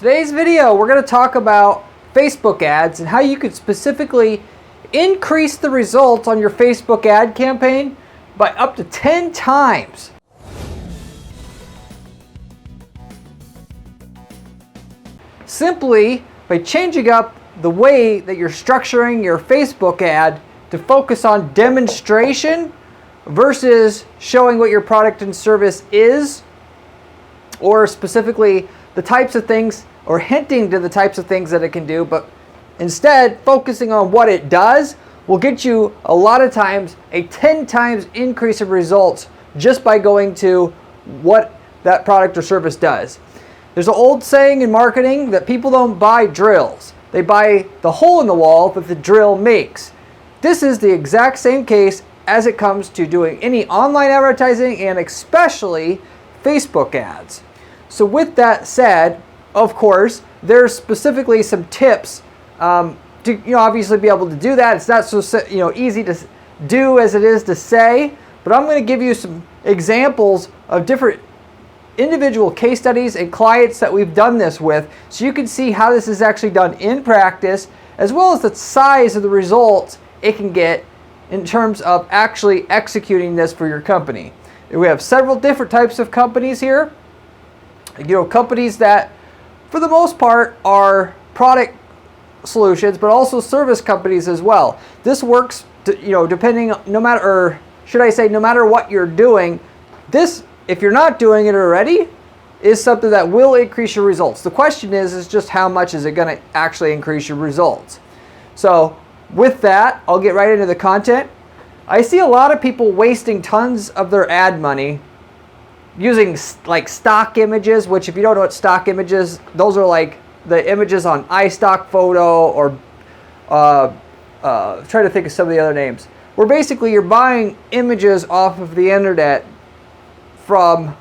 Today's video, we're going to talk about Facebook ads and how you could specifically increase the results on your Facebook ad campaign by up to 10 times. Simply by changing up the way that you're structuring your Facebook ad to focus on demonstration versus showing what your product and service is, or specifically the types of things, or hinting to the types of things that it can do, but instead focusing on what it does will get you a lot of times a 10 times increase in results just by going to what that product or service does. There's an old saying in marketing that people don't buy drills. They buy the hole in the wall that the drill makes. This is the exact same case as it comes to doing any online advertising and especially Facebook ads. So with that said, of course, there's specifically some tips to obviously be able to do that. It's not so easy to do as it is to say, but I'm going to give you some examples of different individual case studies and clients that we've done this with, so you can see how this is actually done in practice, as well as the size of the results it can get in terms of actually executing this for your company. We have several different types of companies here. Companies that for the most part are product solutions, but also service companies as well. This works depending, no matter what you're doing. This, if you're not doing it already, is something that will increase your results. The question is just how much is it going to actually increase your results? So with that, I'll get right into the content. I see a lot of people wasting tons of their ad money using like stock images, which if you don't know what stock images, those are like the images on iStock Photo or try to think of some of the other names, where basically you're buying images off of the internet from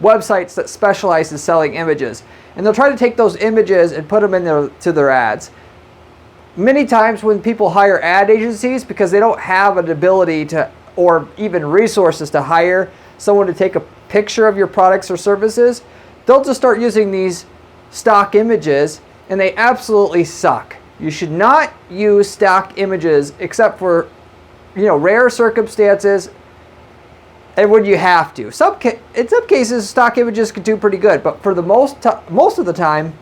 websites that specialize in selling images, and they'll try to take those images and put them into their ads. Many times when people hire ad agencies, because they don't have an ability to, or even resources to hire someone to take a picture of your products or services, they'll just start using these stock images, and they absolutely suck. You should not use stock images except for rare circumstances and when you have to. In some cases, stock images can do pretty good, but for the most of the time,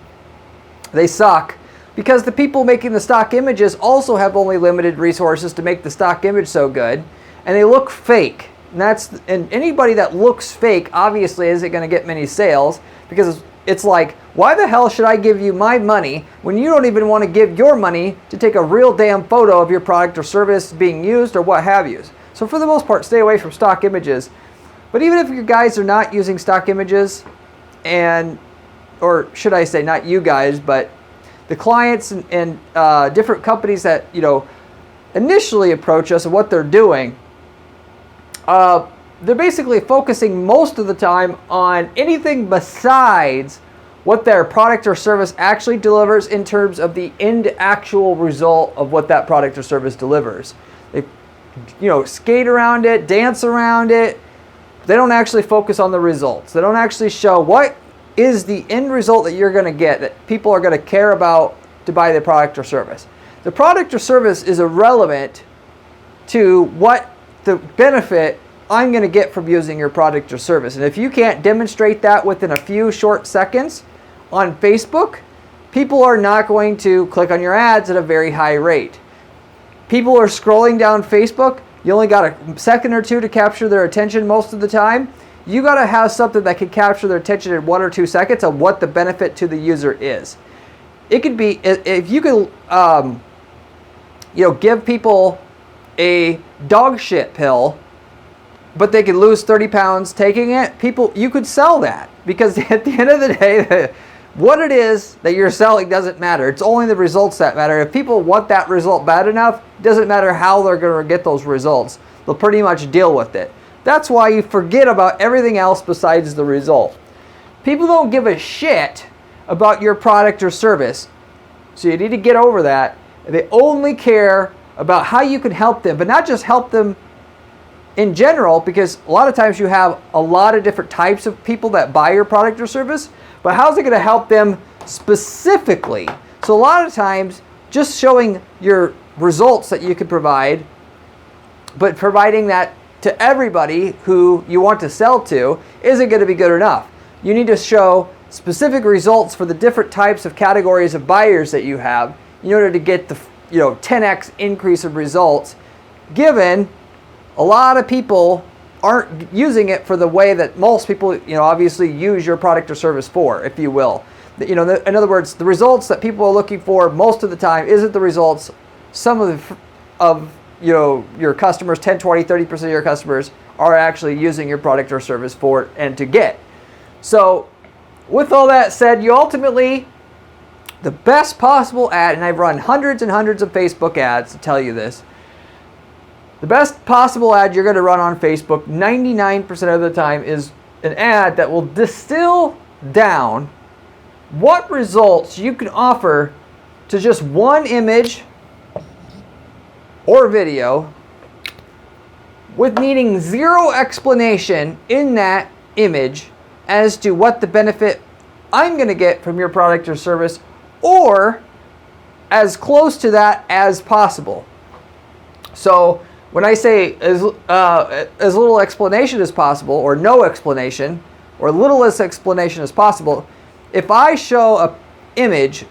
they suck, because the people making the stock images also have only limited resources to make the stock image so good, and they look fake. And anybody that looks fake obviously isn't going to get many sales, because it's like, why the hell should I give you my money when you don't even want to give your money to take a real damn photo of your product or service being used or what have you? So for the most part, stay away from stock images. But even if you guys are not using stock images, or should I say not you guys, but the clients and different companies that initially approach us and what they're doing, they're basically focusing most of the time on anything besides what their product or service actually delivers in terms of the end actual result of what that product or service delivers. They skate around it, dance around it. They don't actually focus on the results. They don't actually show what is the end result that you're going to get, that people are going to care about to buy the product or service. The product or service is irrelevant to what the benefit I'm going to get from using your product or service. And if you can't demonstrate that within a few short seconds on Facebook, people are not going to click on your ads at a very high rate. People are scrolling down Facebook. You only got a second or two to capture their attention most of the time. You got to have something that can capture their attention in 1 or 2 seconds of what the benefit to the user is. It could be, if you can, give people a dog shit pill, but they could lose 30 pounds taking it, you could sell that, because at the end of the day, what it is that you're selling doesn't matter. It's only the results that matter. If people want that result bad enough, it doesn't matter how they're going to get those results. They'll pretty much deal with it. That's why you forget about everything else besides the result. People don't give a shit about your product or service, so you need to get over that. They only care about how you can help them, but not just help them in general, because a lot of times you have a lot of different types of people that buy your product or service, but how's it going to help them specifically. So a lot of times, just showing your results that you could provide, but providing that to everybody who you want to sell to isn't going to be good enough. You need to show specific results for the different types of categories of buyers that you have in order to get the 10x increase of results, given a lot of people aren't using it for the way that most people obviously use your product or service for, if you will. In other words, the results that people are looking for most of the time isn't the results some of your customers, 10, 20, 30% of your customers are actually using your product or service for and to get. So with all that said, you ultimately, the best possible ad, and I've run hundreds and hundreds of Facebook ads to tell you this, the best possible ad you're going to run on Facebook 99% of the time is an ad that will distill down what results you can offer to just one image or video, with needing zero explanation in that image as to what the benefit I'm going to get from your product or service, or as close to that as possible. So when I say as little explanation as possible, or no explanation, or littlest explanation as possible, if I show an image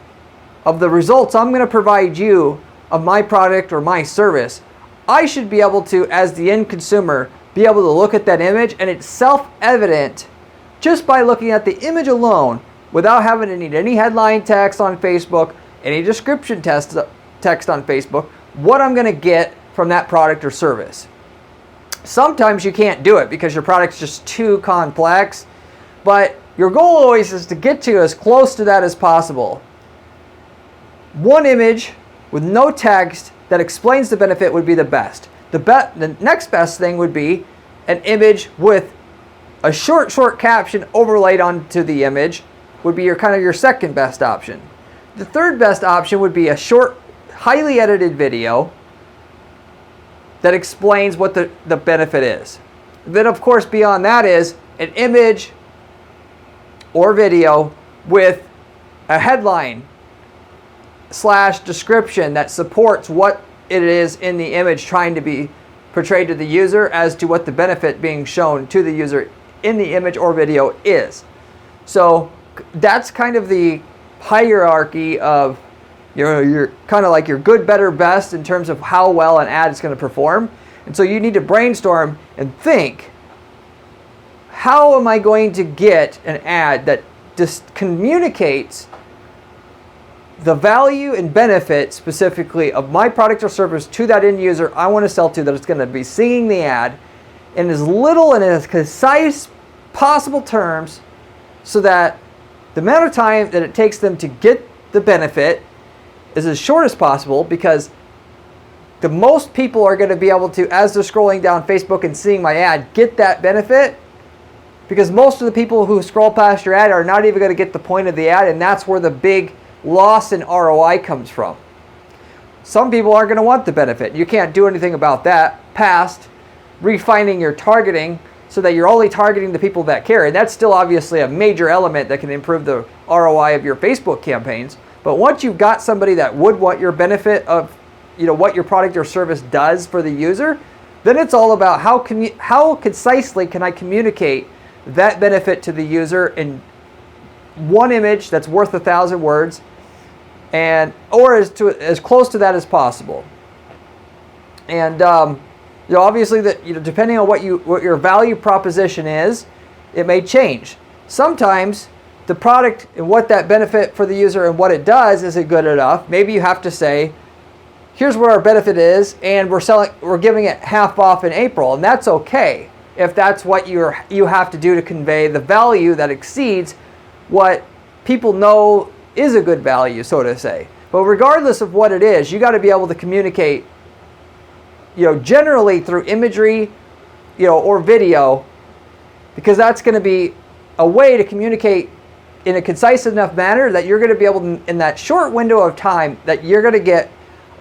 of the results I'm going to provide you of my product or my service, I should be able to, as the end consumer, be able to look at that image, and it's self-evident just by looking at the image alone, without having to need any headline text on Facebook, any description text on Facebook, what I'm going to get from that product or service. Sometimes you can't do it because your product's just too complex, but your goal always is to get to as close to that as possible. One image with no text that explains the benefit would be the best. The next best thing would be an image with a short caption overlaid onto the image, would be your second best option. The third best option would be a short, highly edited video that explains what the benefit is. Then of course beyond that is an image or video with a headline / description that supports what it is in the image trying to be portrayed to the user as to what the benefit being shown to the user in the image or video is. So that's kind of the hierarchy of you're kind of like your good, better, best in terms of how well an ad is going to perform. And so you need to brainstorm and think, how am I going to get an ad that just communicates the value and benefit specifically of my product or service to that end user I want to sell to, that it's going to be seeing the ad in as little and as concise possible terms, so that the amount of time that it takes them to get the benefit is as short as possible, because the most people are going to be able to, as they're scrolling down Facebook and seeing my ad, get that benefit, because most of the people who scroll past your ad are not even going to get the point of the ad, and that's where the big loss in ROI comes from. Some people aren't going to want the benefit. You can't do anything about that past refining your targeting so that you're only targeting the people that care. And that's still obviously a major element that can improve the ROI of your Facebook campaigns. But once you've got somebody that would want your benefit of what your product or service does for the user, then it's all about how concisely can I communicate that benefit to the user in one image that's worth 1,000 words, or as close to that as possible. And obviously that depending on what your value proposition is, it may change. Sometimes the product and what that benefit for the user and what it does isn't good enough. Maybe you have to say, here's where our benefit is, and we're giving it half off in April, and that's okay if that's what you have to do to convey the value that exceeds what people know is a good value, so to say. But regardless of what it is, you got to be able to communicate, generally through imagery, or video, because that's going to be a way to communicate in a concise enough manner that you're going to be able to, in that short window of time that you're going to get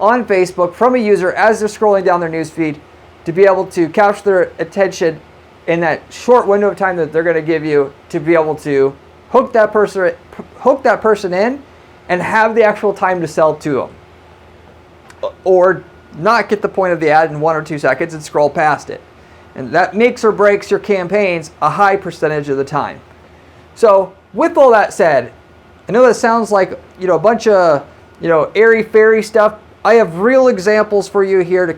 on Facebook from a user as they're scrolling down their newsfeed, to be able to capture their attention in that short window of time that they're going to give you to be able to hook that person in, and have the actual time to sell to them. Or not get the point of the ad in 1 or 2 seconds and scroll past it. And that makes or breaks your campaigns a high percentage of the time. So with all that said, I know that sounds like, a bunch of, airy-fairy stuff. I have real examples for you here to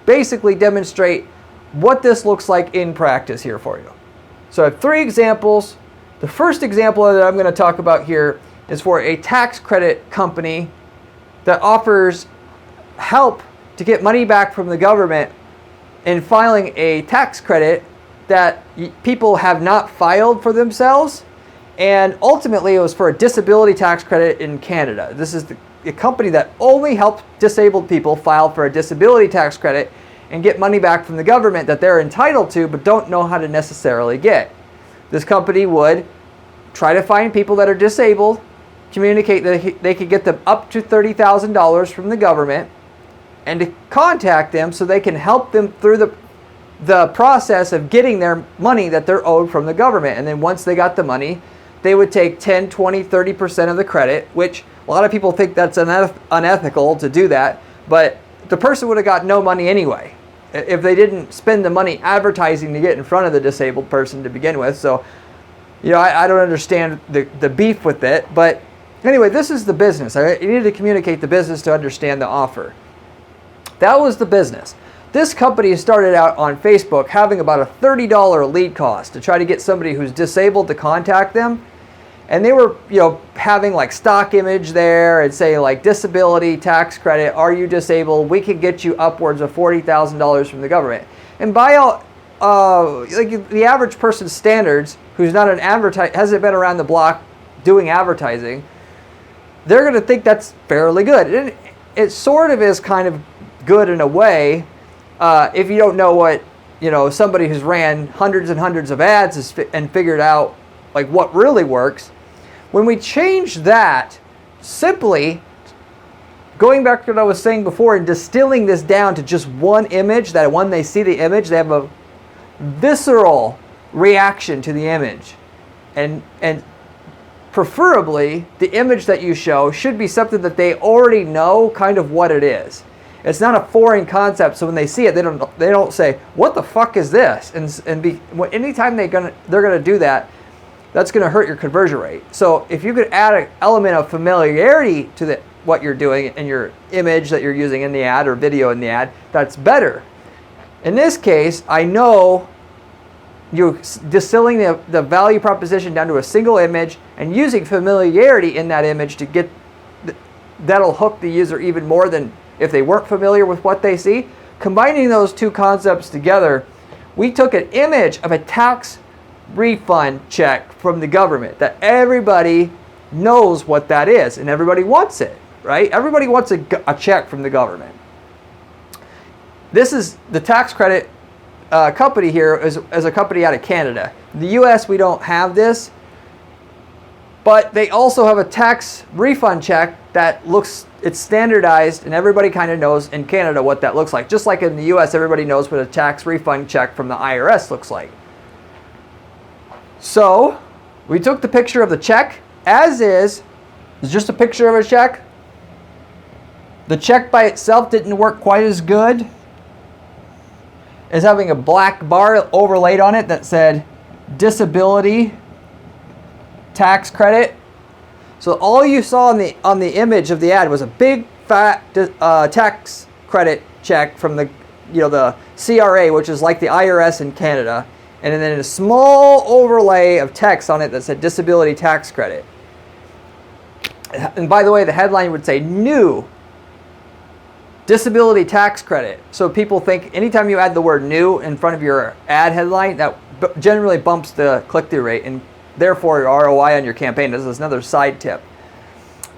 basically demonstrate what this looks like in practice here for you. So I have 3 examples. The first example that I'm going to talk about here is for a tax credit company that offers help to get money back from the government in filing a tax credit that people have not filed for themselves. And ultimately, it was for a disability tax credit in Canada. This is the company that only helps disabled people file for a disability tax credit and get money back from the government that they're entitled to but don't know how to necessarily get. This company would try to find people that are disabled, communicate that they could get them up to $30,000 from the government, and to contact them so they can help them through the process of getting their money that they're owed from the government. And then once they got the money, they would take 10, 20, 30% of the credit, which a lot of people think that's unethical to do that, but the person would have got no money anyway if they didn't spend the money advertising to get in front of the disabled person to begin with. So, I don't understand the beef with it. But anyway, this is the business. You need to communicate the business to understand the offer. That was the business. This company started out on Facebook having about a $30 lead cost to try to get somebody who's disabled to contact them. And they were, having like stock image there and say like disability tax credit, are you disabled? We can get you upwards of $40,000 from the government. And by all, like the average person's standards, who's not hasn't been around the block doing advertising, they're going to think that's fairly good. And it sort of is kind of good in a way if you don't know what, somebody who's ran hundreds and hundreds of ads and figured out like what really works. When we change that, simply going back to what I was saying before and distilling this down to just one image, that when they see the image, they have a visceral reaction to the image. And preferably, the image that you show should be something that they already know kind of what it is. It's not a foreign concept, so when they see it, they don't say, "What the fuck is this?" Anytime they're gonna do that, that's going to hurt your conversion rate. So if you could add an element of familiarity to what you're doing in your image that you're using in the ad or video in the ad, that's better. In this case, I know you're distilling the value proposition down to a single image and using familiarity in that image to get that'll hook the user even more than if they weren't familiar with what they see. Combining those two concepts together, we took an image of a tax refund check from the government that everybody knows what that is and everybody wants it, right? Everybody wants a check from the government. This is the tax credit company here is a company out of Canada. In the US, we don't have this, but they also have a tax refund check that it's standardized and everybody kind of knows in Canada what that looks like. Just like in the US, everybody knows what a tax refund check from the IRS looks like. So we took the picture of the check as is. It's just a picture of a check. The check by itself didn't work quite as good as having a black bar overlaid on it that said disability tax credit. So all you saw on the image of the ad was a big fat tax credit check from the CRA, which is like the IRS in Canada. And then a small overlay of text on it that said disability tax credit. And by the way, the headline would say new disability tax credit. So people think anytime you add the word new in front of your ad headline, that generally bumps the click-through rate and therefore your ROI on your campaign. This is another side tip.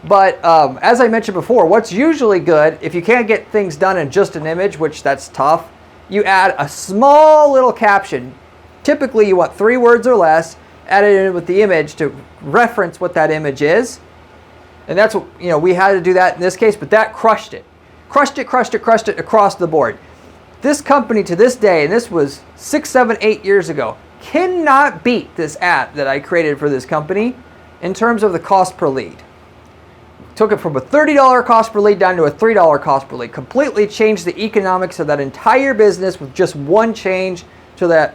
But as I mentioned before, what's usually good, if you can't get things done in just an image, which that's tough, you add a small little caption. Typically, you want 3 words or less added in with the image to reference what that image is. And that's what, we had to do that in this case, but that crushed it. Crushed it across the board. This company to this day, and this was 6, 7, 8 years ago, cannot beat this ad that I created for this company in terms of the cost per lead. Took it from a $30 cost per lead down to a $3 cost per lead. Completely changed the economics of that entire business with just one change to the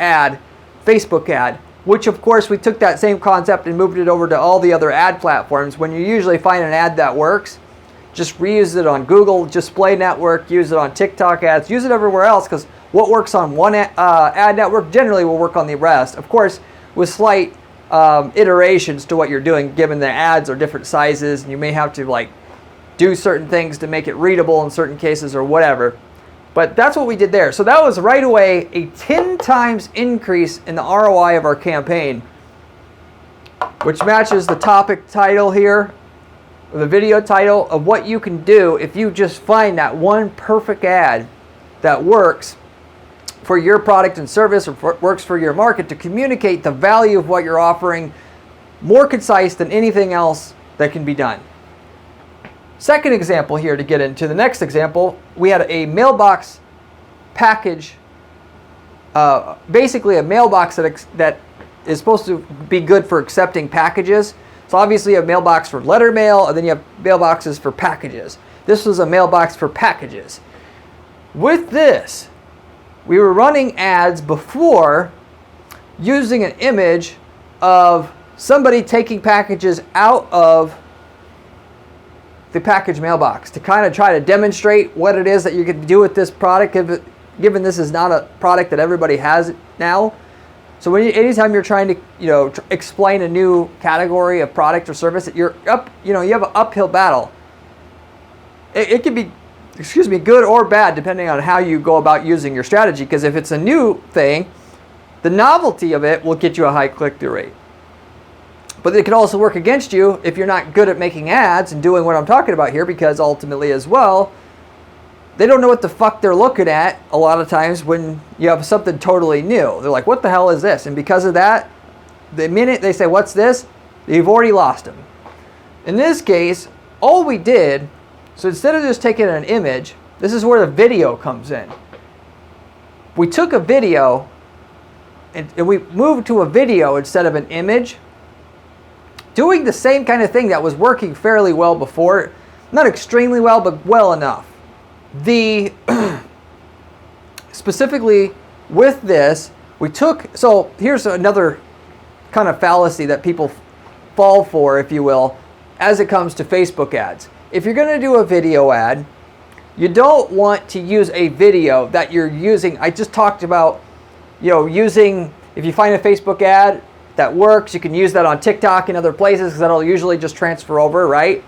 ad, Facebook ad, which of course we took that same concept and moved it over to all the other ad platforms. When you usually find an ad that works, just reuse it on Google Display Network, use it on TikTok ads, use it everywhere else, because what works on one ad network generally will work on the rest. Of course, with slight iterations to what you're doing, given the ads are different sizes and you may have to like do certain things to make it readable in certain cases or whatever. But that's what we did there. So that was right away a 10 times increase in the ROI of our campaign, which matches the topic title here, or the video title of what you can do if you just find that one perfect ad that works for your product and service, or works for your market to communicate the value of what you're offering more concise than anything else that can be done. Second example here to get into the next example, we had a mailbox package, basically a mailbox that is supposed to be good for accepting packages. So obviously you have mailbox for letter mail, and then you have mailboxes for packages. This was a mailbox for packages. With this, we were running ads before using an image of somebody taking packages out of the package mailbox to kind of try to demonstrate what it is that you can do with this product, given this is not a product that everybody has now. So anytime you're trying to explain a new category of product or service, you have an uphill battle. It can be good or bad depending on how you go about using your strategy, because if it's a new thing, the novelty of it will get you a high click-through rate. But it can also work against you if you're not good at making ads and doing what I'm talking about here, because ultimately as well, they don't know what the fuck they're looking at a lot of times when you have something totally new. They're like, what the hell is this? And because of that, the minute they say, what's this? You've already lost them. In this case, all we did, so instead of just taking an image, this is where the video comes in. We took a video and we moved to a video instead of an image, doing the same kind of thing that was working fairly well before. Not extremely well, but well enough. Specifically with this, so here's another kind of fallacy that people fall for, if you will, as it comes to Facebook ads. If you're going to do a video ad, you don't want to use a video that you're using. I just talked about, using, if you find a Facebook ad that works, you can use that on TikTok and other places, because that'll usually just transfer over, right?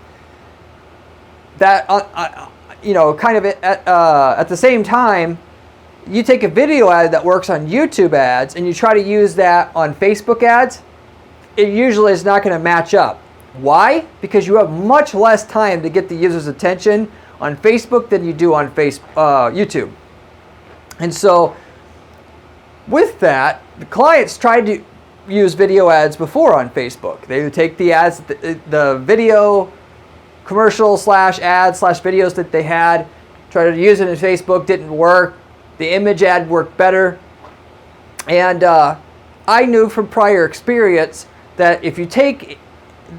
That, kind of at the same time, you take a video ad that works on YouTube ads and you try to use that on Facebook ads, it usually is not going to match up. Why? Because you have much less time to get the user's attention on Facebook than you do on YouTube. And so with that, the clients tried to use video ads before on Facebook. They would take the ads, the video commercial / ads / videos that they had, try to use it in Facebook, didn't work. The image ad worked better. And I knew from prior experience that if you take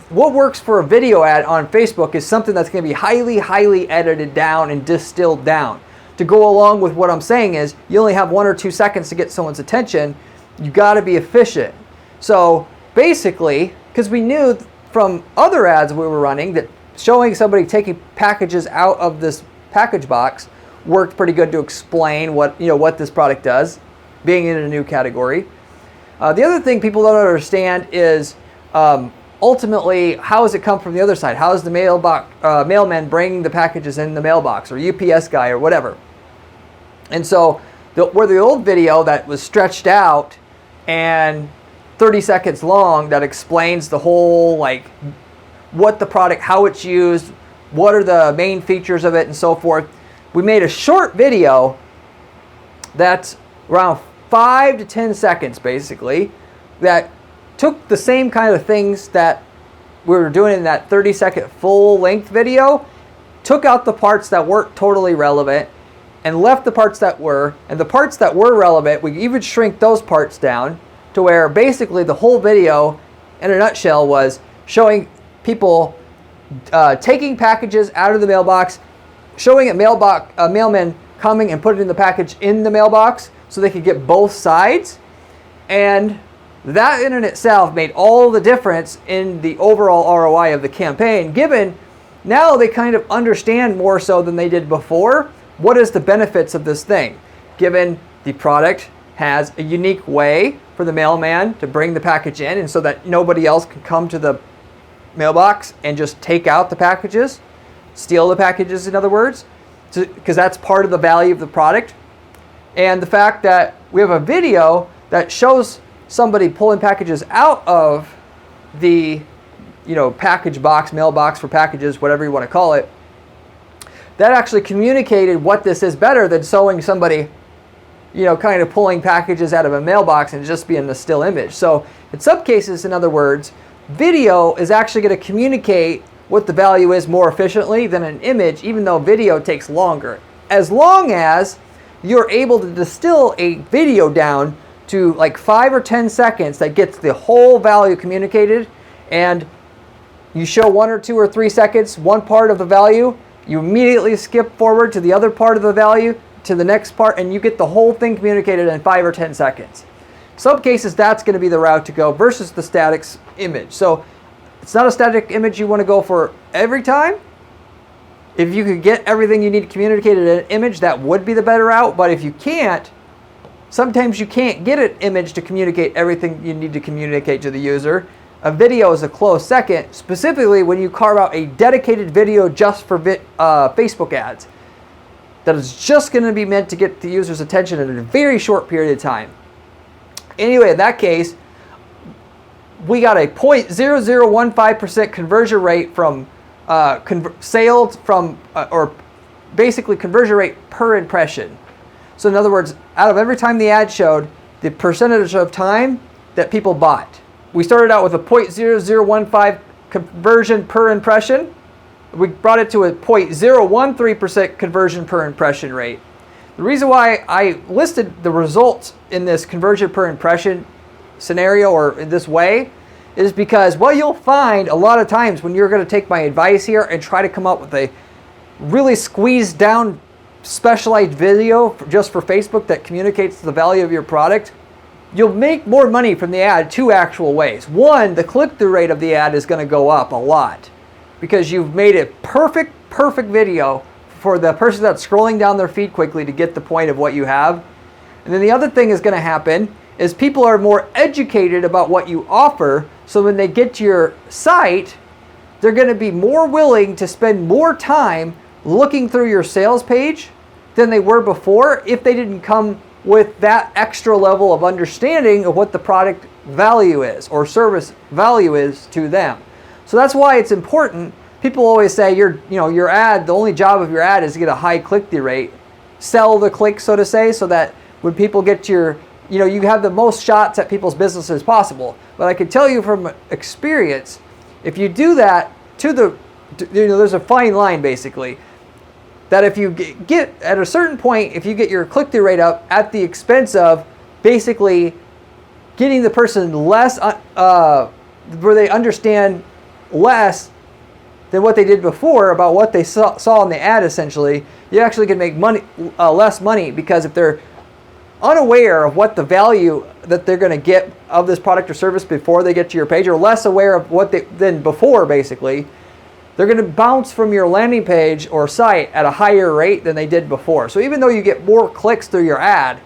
what works for a video ad on Facebook is something that's going to be highly, highly edited down and distilled down. To go along with what I'm saying is, you only have 1 or 2 seconds to get someone's attention. You got to be efficient. So basically, because we knew from other ads we were running that showing somebody taking packages out of this package box worked pretty good to explain what this product does, being in a new category. The other thing people don't understand is ultimately, how does it come from the other side? How is the mailman bringing the packages in the mailbox, or UPS guy, or whatever? And so, where the old video that was stretched out and 30 seconds long that explains the whole, what the product, how it's used, what are the main features of it, and so forth. We made a short video that's around 5 to 10 seconds, basically, that took the same kind of things that we were doing in that 30-second full-length video, took out the parts that weren't totally relevant, and left the parts that were. And the parts that were relevant, we even shrink those parts down to where basically the whole video in a nutshell was showing people taking packages out of the mailbox, showing a mailman coming and putting the package in the mailbox so they could get both sides. And that in and itself made all the difference in the overall ROI of the campaign, given now they kind of understand more so than they did before what is the benefits of this thing, given the product has a unique way for the mailman to bring the package in, and so that nobody else can come to the mailbox and just take out the packages, steal the packages, in other words, because that's part of the value of the product. And the fact that we have a video that shows somebody pulling packages out of the package box, mailbox for packages, whatever you want to call it, that actually communicated what this is better than showing somebody kind of pulling packages out of a mailbox and just being a still image. So in some cases, in other words, video is actually going to communicate what the value is more efficiently than an image, even though video takes longer. As long as you're able to distill a video down to like 5 or 10 seconds that gets the whole value communicated, and you show 1 or 2 or 3 seconds, one part of the value, you immediately skip forward to the other part of the value, to the next part, and you get the whole thing communicated in 5 or 10 seconds. Some cases that's going to be the route to go versus the static image. So it's not a static image you want to go for every time. If you could get everything you need communicated in an image, that would be the better route. But if you can't, sometimes you can't get an image to communicate everything you need to communicate to the user. A video is a close second, specifically when you carve out a dedicated video just for Facebook ads that is just going to be meant to get the user's attention in a very short period of time. Anyway, in that case, we got a 0.0015% conversion rate from sales from, or basically conversion rate per impression. So in other words, out of every time the ad showed, the percentage of time that people bought. We started out with a 0.0015 conversion per impression. We brought it to a 0.013% conversion per impression rate. The reason why I listed the results in this conversion per impression scenario or in this way is because what you'll find a lot of times when you're going to take my advice here and try to come up with a really squeezed down specialized video just for Facebook that communicates the value of your product, you'll make more money from the ad two actual ways. One, the click-through rate of the ad is going to go up a lot because you've made a perfect video for the person that's scrolling down their feed quickly to get the point of what you have. And then the other thing is going to happen is people are more educated about what you offer, so when they get to your site, they're going to be more willing to spend more time looking through your sales page than they were before if they didn't come with that extra level of understanding of what the product value is or service value is to them. So that's why it's important. People always say your ad, the only job of your ad is to get a high click-through rate, sell the click, so to say, so that when people get to your, you have the most shots at people's businesses possible. But I can tell you from experience, if you do that there's a fine line basically, that if you get at a certain point, if you get your click-through rate up at the expense of basically getting the person less, where they understand less than what they did before about what they saw in the ad, essentially, you actually can make less money, because if they're unaware of what the value that they're going to get of this product or service before they get to your page, or less aware of what than before, basically, they're going to bounce from your landing page or site at a higher rate than they did before. So even though you get more clicks through your ad,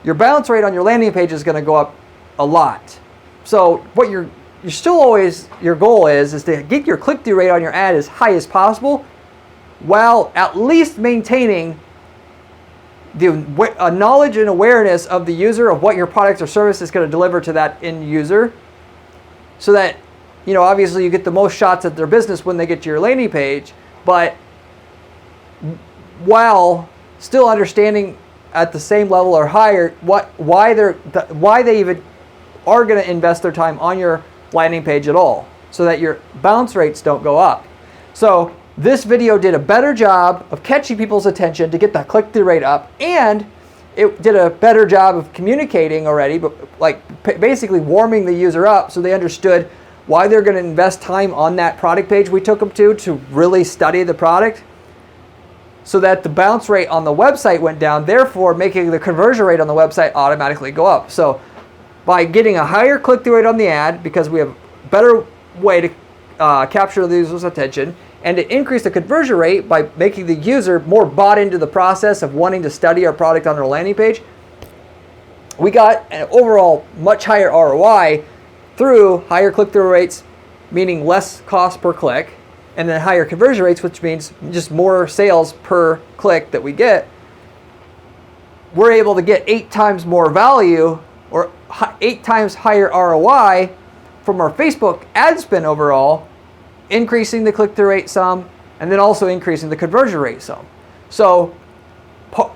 your bounce rate on your landing page is going to go up a lot. So what you're still always, your goal is to get your click-through rate on your ad as high as possible, while at least maintaining the knowledge and awareness of the user of what your product or service is going to deliver to that end user, so that obviously you get the most shots at their business when they get to your landing page, but while still understanding at the same level or higher why they even are going to invest their time on your landing page at all, so that your bounce rates don't go up. So this video did a better job of catching people's attention to get that click-through rate up, and it did a better job of communicating already, but basically warming the user up so they understood why they're going to invest time on that product page we took them to really study the product, so that the bounce rate on the website went down, therefore making the conversion rate on the website automatically go up. So by getting a higher click-through rate on the ad, because we have a better way to capture the user's attention, and to increase the conversion rate by making the user more bought into the process of wanting to study our product on their landing page, we got an overall much higher ROI through higher click-through rates, meaning less cost per click, and then higher conversion rates, which means just more sales per click that we get. We're able to get 8 times more value, or 8 times higher ROI from our Facebook ad spend overall, increasing the click-through rate some, and then also increasing the conversion rate some. So,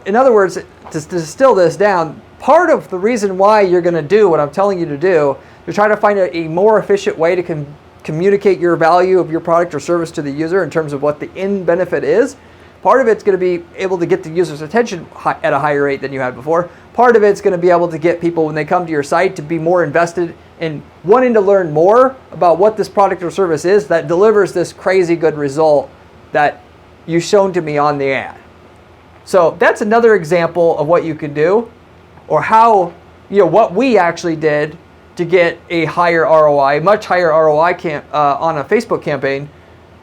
in other words, to distill this down, part of the reason why you're going to do what I'm telling you to do, to try to find a more efficient way to communicate your value of your product or service to the user in terms of what the end benefit is. Part of it's going to be able to get the user's attention at a higher rate than you had before. Part of it's going to be able to get people, when they come to your site, to be more invested in wanting to learn more about what this product or service is that delivers this crazy good result that you've shown to me on the ad. So that's another example of what you can do, or how, what we actually did to get a higher ROI, much higher ROI on a Facebook campaign,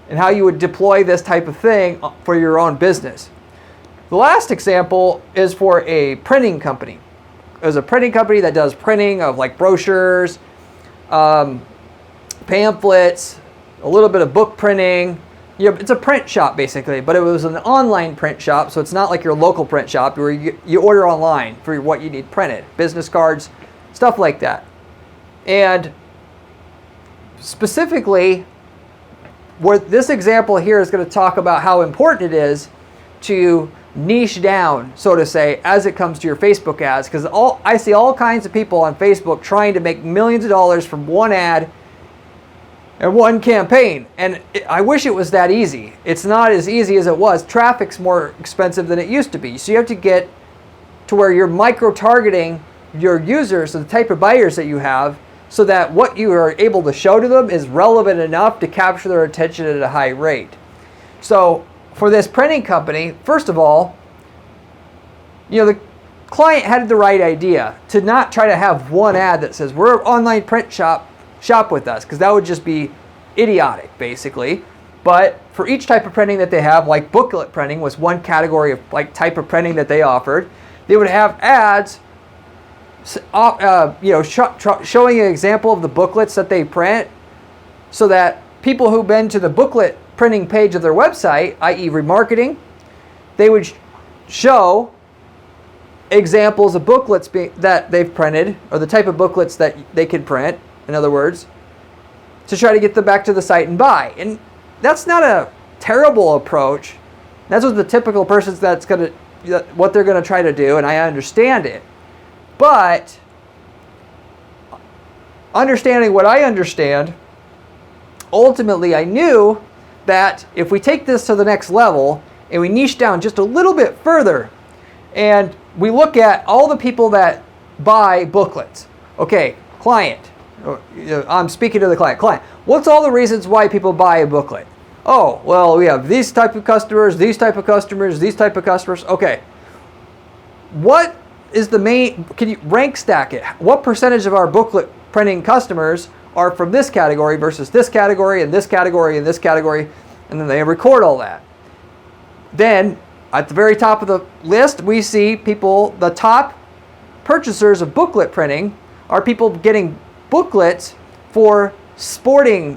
and how you would deploy this type of thing for your own business. The last example is for a printing company. There's a printing company that does printing of like brochures, pamphlets, a little bit of book printing. It's a print shop basically, but it was an online print shop, so it's not like your local print shop where you order online for what you need printed, business cards, stuff like that. And specifically, where this example here is going to talk about how important it is to niche down, so to say, as it comes to your Facebook ads, because I see all kinds of people on Facebook trying to make millions of dollars from one ad and one campaign, and I wish it was that easy. It's not as easy as it was. Traffic's more expensive than it used to be, so you have to get to where you're micro-targeting your users, the type of buyers that you have, so that what you are able to show to them is relevant enough to capture their attention at a high rate. So for this printing company, first of all, the client had the right idea to not try to have one ad that says, we're an online print shop with us, because that would just be idiotic, basically. But for each type of printing that they have, like booklet printing was one category of type of printing that they offered, they would have ads showing an example of the booklets that they print, so that people who've been to the booklet printing page of their website, i.e. remarketing, they would show examples of booklets that they've printed, or the type of booklets that they can print, in other words, to try to get them back to the site and buy. And that's not a terrible approach. That's what the typical person's what they're going to try to do, and I understand it. But understanding what I understand, ultimately I knew that if we take this to the next level and we niche down just a little bit further and we look at all the people that buy booklets. Okay, client. I'm speaking to the client. Client, what's all the reasons why people buy a booklet? Oh, well, we have these type of customers, these type of customers, these type of customers. Okay. What is the main, can you rank stack it? What percentage of our booklet printing customers are from this category versus this category and this category and this category? And then they record all that. Then at the very top of the list, we see people, the top purchasers of booklet printing are people getting booklets for sporting,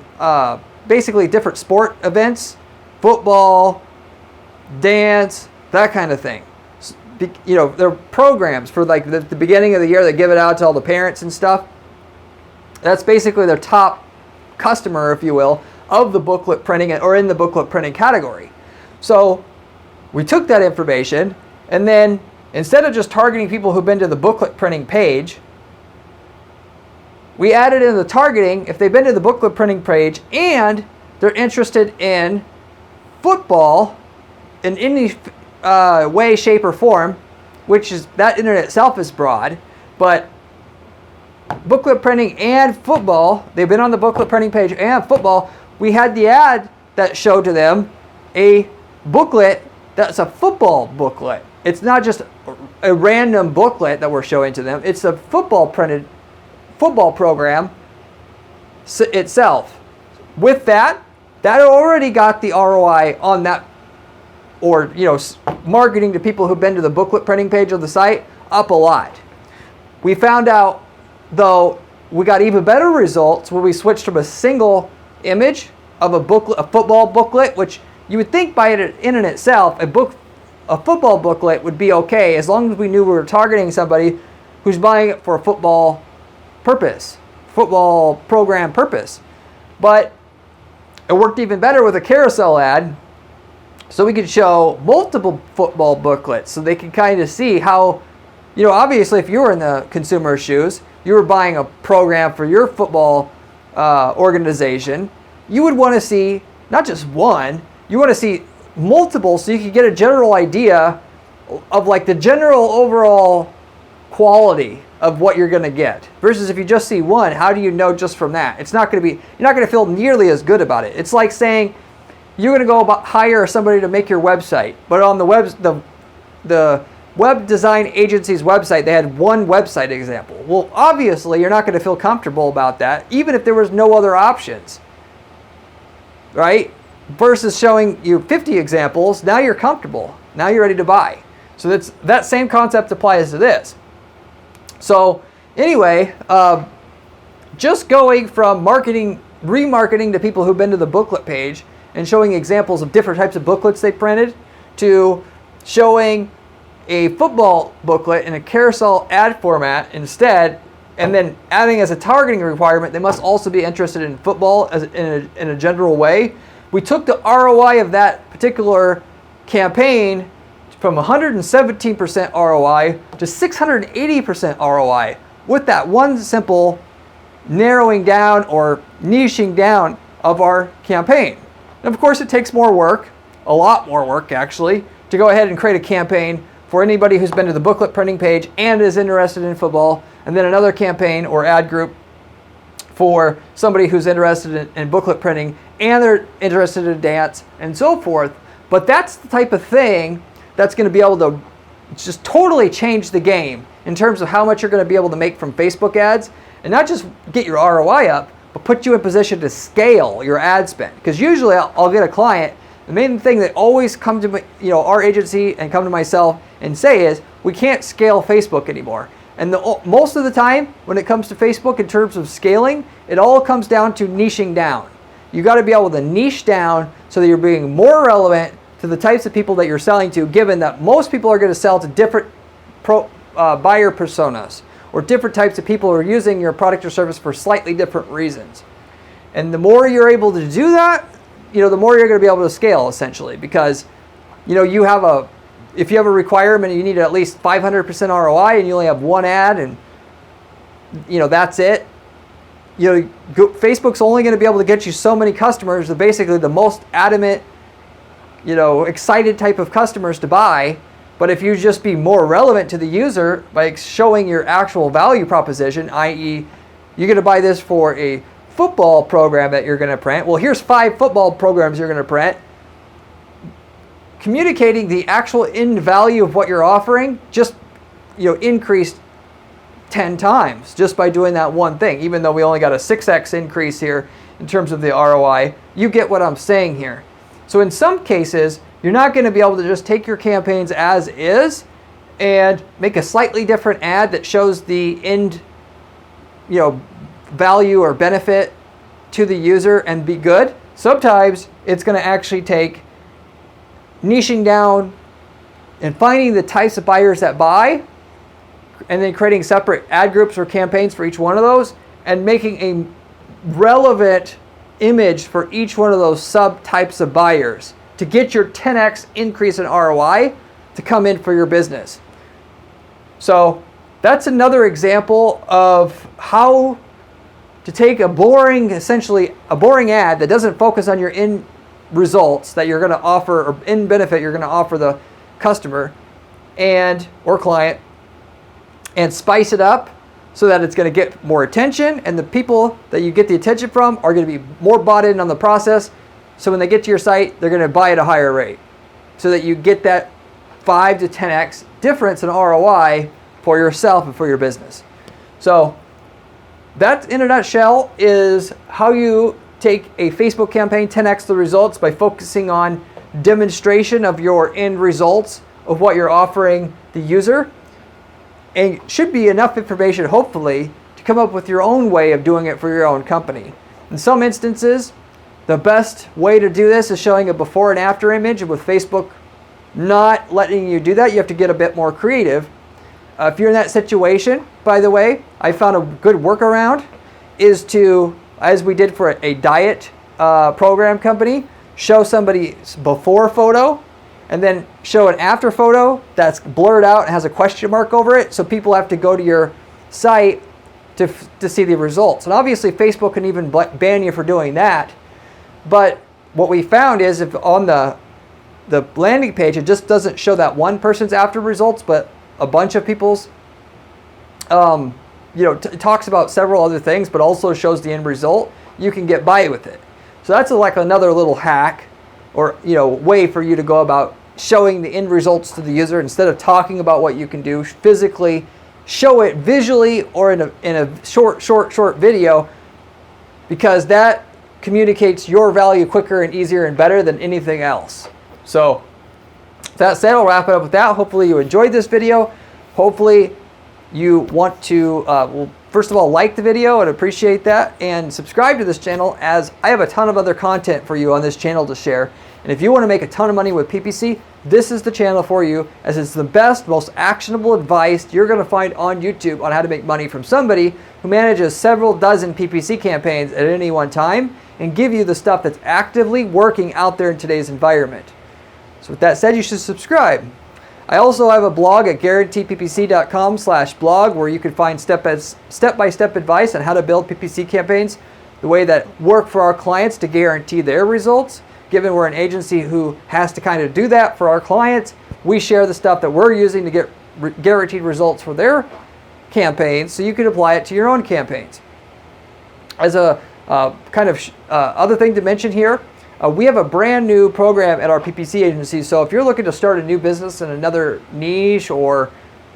basically different sport events, football, dance, that kind of thing. They're programs for the beginning of the year. They give it out to all the parents and stuff. That's basically their top customer, if you will, of the booklet printing, or in the booklet printing category. So we took that information, and then instead of just targeting people who've been to the booklet printing page, we added in the targeting if they've been to the booklet printing page and they're interested in football in any way, shape, or form, which is, that internet itself is broad, but booklet printing and football, they've been on the booklet printing page and football, we had the ad that showed to them a booklet that's a football booklet. It's not just a random booklet that we're showing to them. It's a football printed football program itself. With that already got the ROI on that, or marketing to people who've been to the booklet printing page of the site, up a lot. We found out, though, we got even better results when we switched from a single image of a football booklet, which you would think by it in and itself, a football booklet would be okay as long as we knew we were targeting somebody who's buying it for a football purpose, football program purpose. But it worked even better with a carousel ad, so we could show multiple football booklets so they could kind of see how, obviously if you were in the consumer's shoes, you were buying a program for your football organization, you would want to see not just one, you want to see multiple so you can get a general idea of like the general overall quality of what you're going to get. Versus if you just see one, how do you know just from that? It's not going to be, you're not going to feel nearly as good about it. It's like saying you're going to go hire somebody to make your website, but on the web design agency's website, they had one website example. Well, obviously you're not going to feel comfortable about that, even if there was no other options, right? Versus showing you 50 examples, now you're comfortable. Now you're ready to buy. So that same concept applies to this. So anyway, just going from remarketing to people who've been to the booklet page and showing examples of different types of booklets they printed, to showing a football booklet in a carousel ad format instead, and then adding as a targeting requirement, they must also be interested in football in a general way. We took the ROI of that particular campaign from 117% ROI to 680% ROI with that one simple narrowing down or niching down of our campaign. And of course, it takes more work, a lot more work actually, to go ahead and create a campaign for anybody who's been to the booklet printing page and is interested in football, and then another campaign or ad group for somebody who's interested in booklet printing and they're interested in dance and so forth. But that's the type of thing that's going to be able to just totally change the game in terms of how much you're going to be able to make from Facebook ads, and not just get your ROI up, but put you in position to scale your ad spend. Because usually I'll get a client, the main thing that always come to our agency and come to myself and say is, we can't scale Facebook anymore. And most of the time when it comes to Facebook in terms of scaling, it all comes down to niching down. You got to be able to niche down so that you're being more relevant to the types of people that you're selling to, given that most people are going to sell to different buyer personas or different types of people who are using your product or service for slightly different reasons. And the more you're able to do that, the more you're going to be able to scale essentially, because if you have a requirement, you need at least 500% ROI and you only have one ad and that's it. Facebook's only going to be able to get you so many customers, basically the most adamant, excited type of customers to buy. But if you just be more relevant to the user by showing your actual value proposition, i.e. you're going to buy this for a football program that you're going to print. Well, here's 5 football programs you're going to print. Communicating the actual end value of what you're offering just increased 10 times just by doing that one thing. Even though we only got a 6x increase here in terms of the ROI, you get what I'm saying here. So in some cases, you're not going to be able to just take your campaigns as is and make a slightly different ad that shows the end value or benefit to the user and be good. Sometimes it's going to actually take niching down and finding the types of buyers that buy, and then creating separate ad groups or campaigns for each one of those, and making a relevant image for each one of those subtypes of buyers to get your 10x increase in ROI to come in for your business. So that's another example of how to take essentially a boring ad that doesn't focus on your end results that you're going to offer, or end benefit you're going to offer the customer or client, and spice it up so that it's going to get more attention, and the people that you get the attention from are going to be more bought in on the process. So when they get to your site, they're going to buy at a higher rate, so that you get that 5 to 10x difference in ROI for yourself and for your business. So that, in a nutshell, is how you take a Facebook campaign 10x the results by focusing on demonstration of your end results of what you're offering the user. And should be enough information, hopefully, to come up with your own way of doing it for your own company. In some instances, the best way to do this is showing a before and after image, and with Facebook not letting you do that, you have to get a bit more creative. If you're in that situation, by the way, I found a good workaround is to, as we did for a diet program company, show somebody's before photo and then show an after photo that's blurred out and has a question mark over it, so people have to go to your site to see the results. And obviously Facebook can even ban you for doing that. But what we found is, if on the landing page it just doesn't show that one person's after results, but a bunch of people's, it talks about several other things, but also shows the end result, you can get by with it. So that's like another little hack, or way for you to go about showing the end results to the user. Instead of talking about what you can do physically, show it visually or in a short video, because that communicates your value quicker and easier and better than anything else. So that said, I'll wrap it up with that. Hopefully you enjoyed this video. Hopefully you want to, first of all, like the video and appreciate that, and subscribe to this channel, as I have a ton of other content for you on this channel to share. And if you want to make a ton of money with PPC, this is the channel for you, as it's the best, most actionable advice you're going to find on YouTube on how to make money from somebody who manages several dozen PPC campaigns at any one time, and give you the stuff that's actively working out there in today's environment. So with that said, you should subscribe. I also have a blog at guaranteeppc.com/blog, where you can find step-by-step advice on how to build PPC campaigns the way that work for our clients to guarantee their results. Given we're an agency who has to kind of do that for our clients, we share the stuff that we're using to get guaranteed results for their campaigns, so you can apply it to your own campaigns. As a other thing to mention here, we have a brand new program at our PPC agency. So if you're looking to start a new business in another niche, or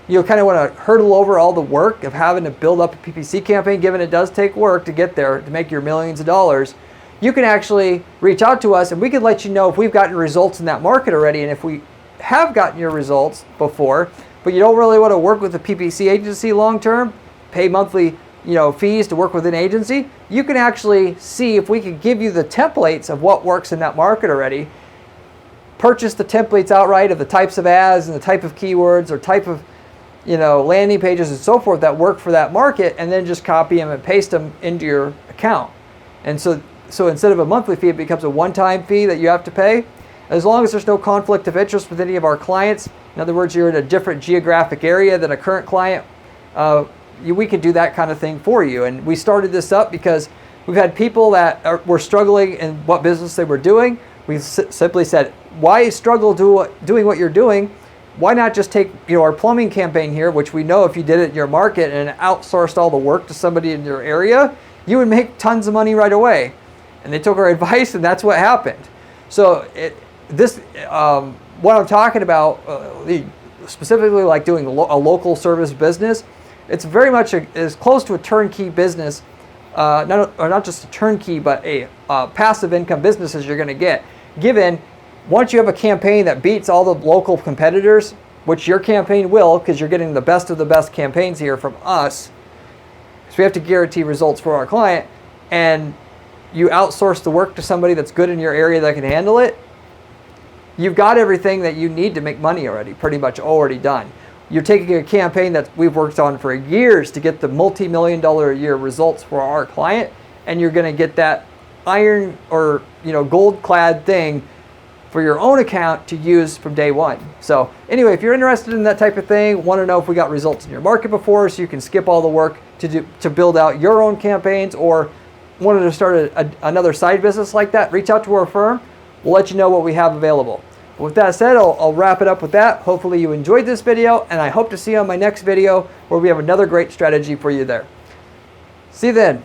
you kind of want to hurdle over all the work of having to build up a PPC campaign, given it does take work to get there to make your millions of dollars, you can actually reach out to us, and we can let you know if we've gotten results in that market already. And if we have gotten your results before, but you don't really want to work with a PPC agency long term, pay monthly fees to work with an agency, you can actually see if we can give you the templates of what works in that market already. Purchase the templates outright of the types of ads and the type of keywords or type of landing pages and so forth that work for that market, and then just copy them and paste them into your account. And so instead of a monthly fee, it becomes a one-time fee that you have to pay, as long as there's no conflict of interest with any of our clients. In other words, you're in a different geographic area than a current client. We can do that kind of thing for you. And we started this up because we've had people that were struggling in what business they were doing. We simply said, why struggle doing what you're doing? Why not just take our plumbing campaign here, which we know if you did it in your market and outsourced all the work to somebody in your area, you would make tons of money right away. And they took our advice, and that's what happened. So what I'm talking about, specifically like doing a local service business, it's very much as close to a turnkey business, not just a turnkey, but a passive income business as you're going to get. Given once you have a campaign that beats all the local competitors, which your campaign will, because you're getting the best of the best campaigns here from us, so we have to guarantee results for our client, and you outsource the work to somebody that's good in your area that can handle it, you've got everything that you need to make money already, pretty much already done. You're taking a campaign that we've worked on for years to get the multi-million-dollar a year results for our client, and you're going to get that iron or gold-clad thing for your own account to use from day one. So anyway, if you're interested in that type of thing, want to know if we got results in your market before, so you can skip all the work to build out your own campaigns, or wanted to start another side business like that, reach out to our firm. We'll let you know what we have available. With that said, I'll wrap it up with that. Hopefully you enjoyed this video, and I hope to see you on my next video where we have another great strategy for you there. See you then.